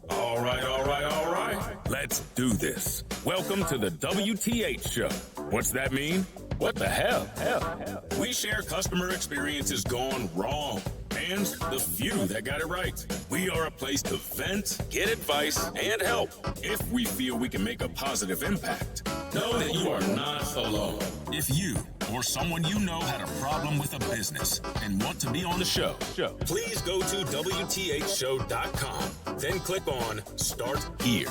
All right. Let's do this. Welcome to the WTH Show. What's that mean? What the hell? We share customer experiences gone wrong and the few that got it right. We are a place to vent, get advice, and help if we feel we can make a positive impact. Know that you are not alone. If you or someone you know had a problem with a business and want to be on the show, please go to WTHshow.com. Then click on Start Here.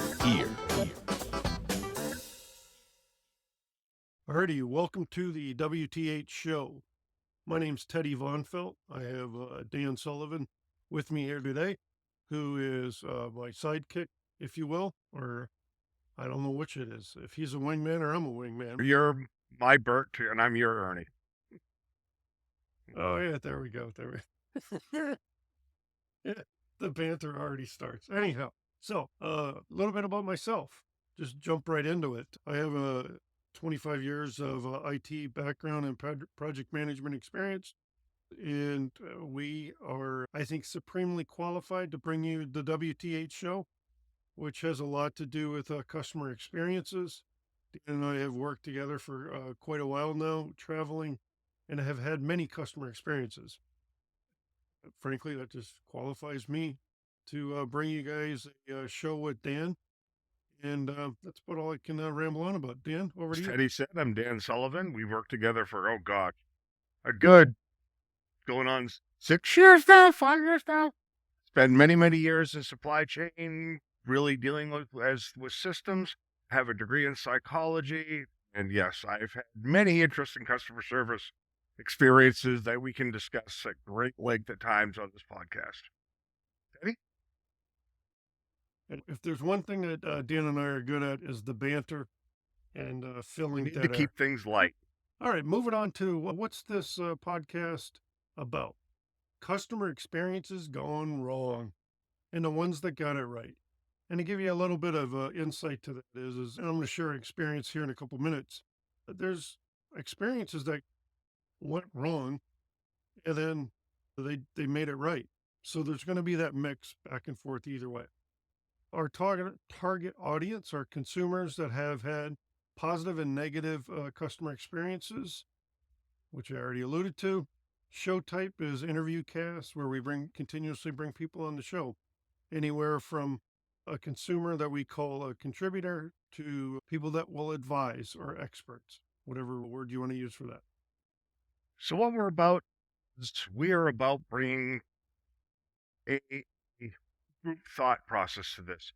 Alrighty, welcome to the WTH Show. My name's Teddy VonFeldt. I have Dan Sullivan with me here today, who is my sidekick, if you will, or I don't know which it is. If he's a wingman or I'm a wingman. You're my Bert, and I'm your Ernie. Oh, yeah, there we go. Yeah, the banter already starts. Anyhow, so a little bit about myself. Just jump right into it. I have 25 years of IT background and project management experience. And we are, I think, supremely qualified to bring you the WTH Show, which has a lot to do with customer experiences. Dan and I have worked together for quite a while now, traveling, and have had many customer experiences. Frankly, that just qualifies me to bring you guys a show with Dan. And that's about all I can ramble on about. Dan, over to you. Teddy said, I'm Dan Sullivan. We worked together for, a good, going on 6 years now, 5 years now. Spent many, many years in supply chain, really dealing with systems. Have a degree in psychology. And yes, I've had many interesting customer service experiences that we can discuss at great length at times on this podcast. Teddy? And if there's one thing that Dan and I are good at is the banter and filling We need dead to air. keep things light. All right, moving on to what's this podcast about? Customer experiences gone wrong and the ones that got it right. And to give you a little bit of insight to that is and I'm going to share an experience here in a couple minutes. There's experiences that went wrong and then they made it right. So there's going to be that mix back and forth either way. Our target audience are consumers that have had positive and negative customer experiences, which I already alluded to. Show type is interview cast, where we continuously bring people on the show, anywhere from a consumer that we call a contributor to people that will advise or experts, whatever word you want to use for that. So what we're about is we are about bringing a group thought process to this.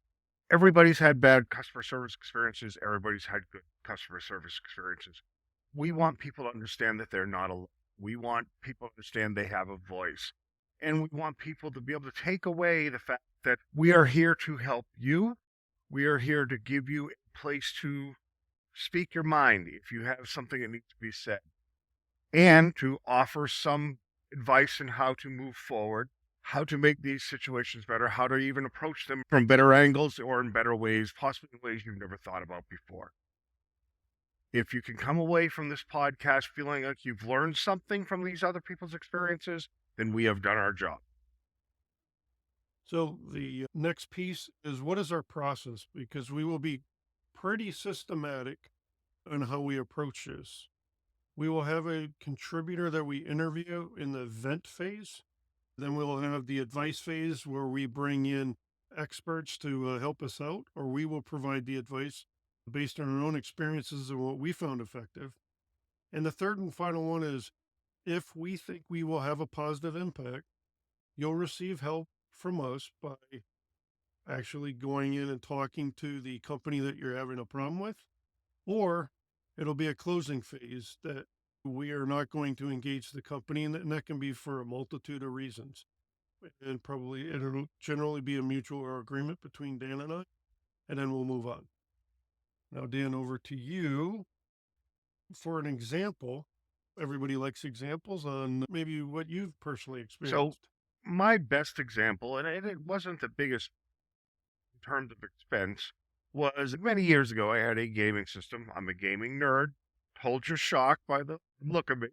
Everybody's had bad customer service experiences. Everybody's had good customer service experiences. We want people to understand that they're not alone. We want people to understand they have a voice. And we want people to be able to take away the fact that we are here to help you. We are here to give you a place to speak your mind if you have something that needs to be said, and to offer some advice on how to move forward, how to make these situations better, how to even approach them from better angles or in better ways, possibly in ways you've never thought about before. If you can come away from this podcast feeling like you've learned something from these other people's experiences, then we have done our job. So the next piece is, what is our process? Because we will be pretty systematic on how we approach this. We will have a contributor that we interview in the vent phase. Then we'll have the advice phase where we bring in experts to help us out, or we will provide the advice based on our own experiences and what we found effective. And the third and final one is, if we think we will have a positive impact, you'll receive help from us by actually going in and talking to the company that you're having a problem with, or it'll be a closing phase that we are not going to engage the company, and that can be for a multitude of reasons. And probably it'll generally be a mutual agreement between Dan and I, and then we'll move on. Now, Dan, over to you for an example. Everybody likes examples on maybe what you've personally experienced. So my best example, and it wasn't the biggest in terms of expense, was many years ago I had a gaming system. I'm a gaming nerd. Told you're shocked by the look of it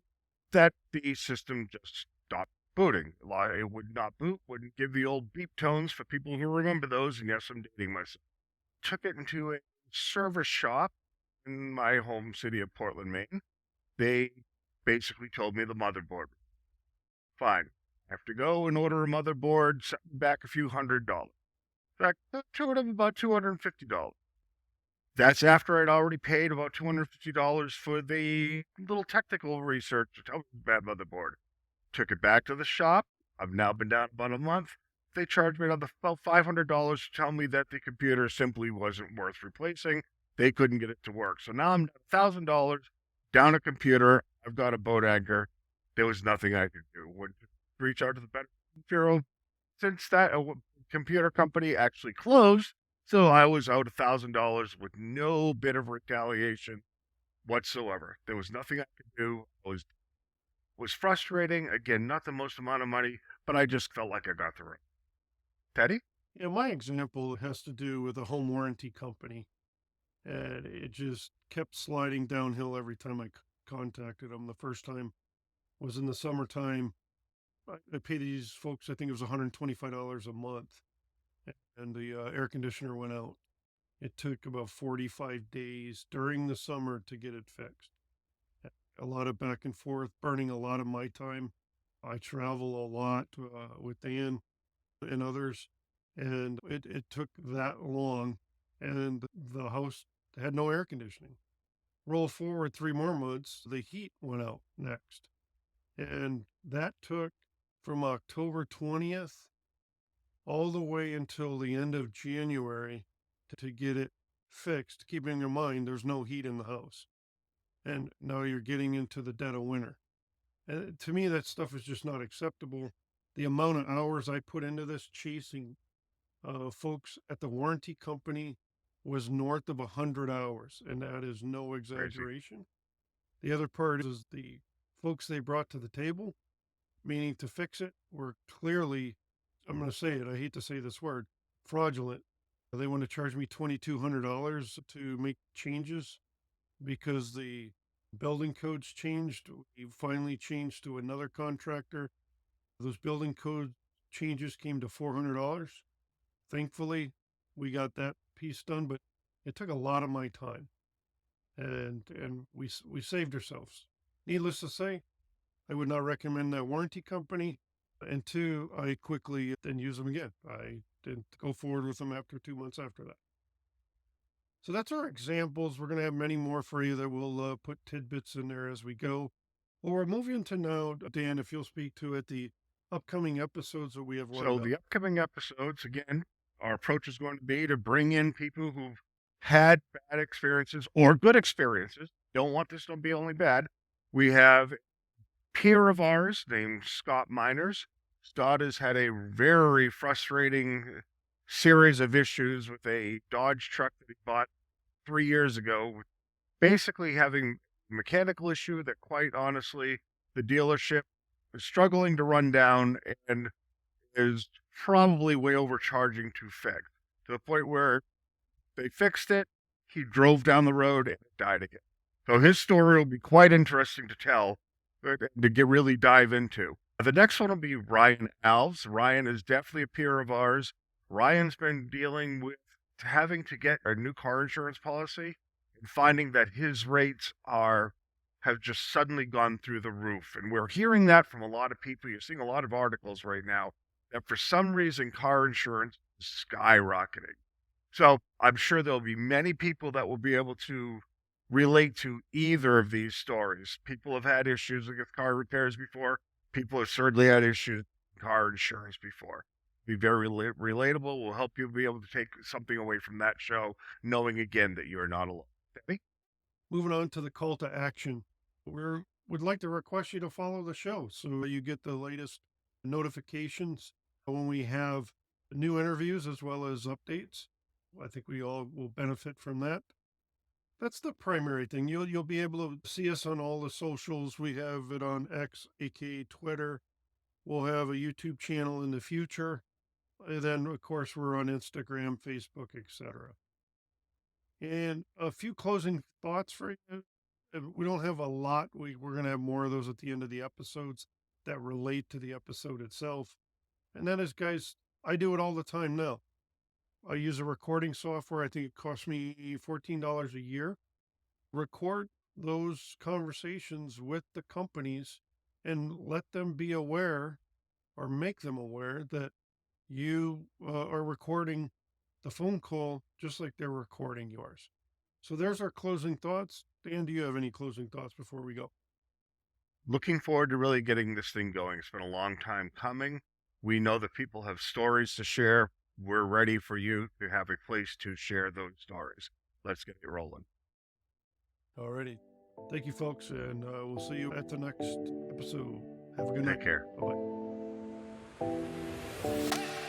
that the system just stopped booting. It would not boot, wouldn't give the old beep tones for people who remember those, and yes, I'm dating myself. Took it into a service shop in my home city of Portland, Maine. They basically told me the motherboard. Fine. I have to go and order a motherboard, set back a few $100. In fact, to it of about $250. That's after I'd already paid about $250 for the little technical research to tell me it's a bad motherboard. Took it back to the shop. I've now been down about a month. They charged me another about $500 to tell me that the computer simply wasn't worth replacing. They couldn't get it to work. So now I'm $1,000 down a computer. I've got a boat anchor. There was nothing I could do. Would reach out to the Better Bureau. Since that computer company actually closed, so I was out $1,000 with no bit of retaliation whatsoever. There was nothing I could do. It was frustrating. Again, not the most amount of money, but I just felt like I got the right. Teddy? Yeah, my example has to do with a home warranty company. And it just kept sliding downhill every time I contacted them. The first time was in the summertime. I pay these folks, I think it was $125 a month. And the air conditioner went out. It took about 45 days during the summer to get it fixed. A lot of back and forth, burning a lot of my time. I travel a lot with Dan and others, and it took that long, and the house had no air conditioning. Roll forward 3 more months, the heat went out next. And that took from October 20th all the way until the end of January to get it fixed, keeping in mind there's no heat in the house. And now you're getting into the dead of winter. And to me, that stuff is just not acceptable. The amount of hours I put into this chasing folks at the warranty company was north of 100 hours, and that is no exaggeration. Crazy. The other part is the folks they brought to the table, meaning to fix it, were clearly, I'm going to say it, I hate to say this word, fraudulent. They want to charge me $2,200 to make changes because the building codes changed. We finally changed to another contractor. Those building code changes came to $400. Thankfully, we got that piece done, but it took a lot of my time, and we saved ourselves. Needless to say, I would not recommend that warranty company. And 2, I quickly then use them again. I didn't go forward with them after 2 months after that. So that's our examples. We're going to have many more for you that we'll put tidbits in there as we go. Well, we're moving to now, Dan, if you'll speak to it, the upcoming episodes that we have lined up. So the upcoming episodes, again, our approach is going to be to bring in people who've had bad experiences or good experiences. Don't want this to be only bad. We have a peer of ours named Scott Miners. Scott has had a very frustrating series of issues with a Dodge truck that he bought 3 years ago, basically having a mechanical issue that quite honestly the dealership is struggling to run down and is probably way overcharging to fix, to the point where they fixed it, he drove down the road and it died again. So his story will be quite interesting to tell, to really dive into. The next one will be Ryan Alves. Ryan is definitely a peer of ours. Ryan's been dealing with having to get a new car insurance policy and finding that his rates have just suddenly gone through the roof. And we're hearing that from a lot of people. You're seeing a lot of articles right now that for some reason car insurance is skyrocketing. So I'm sure there'll be many people that will be able to relate to either of these stories. People have had issues with car repairs before. People have certainly had issues with car insurance before. Be very relatable. Will help you be able to take something away from that show, knowing again that you are not alone. Debbie? Moving on to the call to action. We'd like to request you to follow the show so you get the latest notifications when we have new interviews as well as updates. I think we all will benefit from that. That's the primary thing. You'll be able to see us on all the socials. We have it on X, aka Twitter. We'll have a YouTube channel in the future. And then, of course, we're on Instagram, Facebook, etc. And a few closing thoughts for you. We don't have a lot. We're going to have more of those at the end of the episodes. that relate to the episode itself. And that is, guys, I do it all the time now. I use a recording software. I think it costs me $14 a year. Record those conversations with the companies and let them be aware, or make them aware, that you are recording the phone call just like they're recording yours. So there's our closing thoughts. Dan, do you have any closing thoughts before we go? Looking forward to really getting this thing going. It's been a long time coming. We know that people have stories to share. We're ready for you to have a place to share those stories. Let's get it rolling. Alrighty. Thank you, folks, and we'll see you at the next episode. Have a good night. Take care. Bye-bye.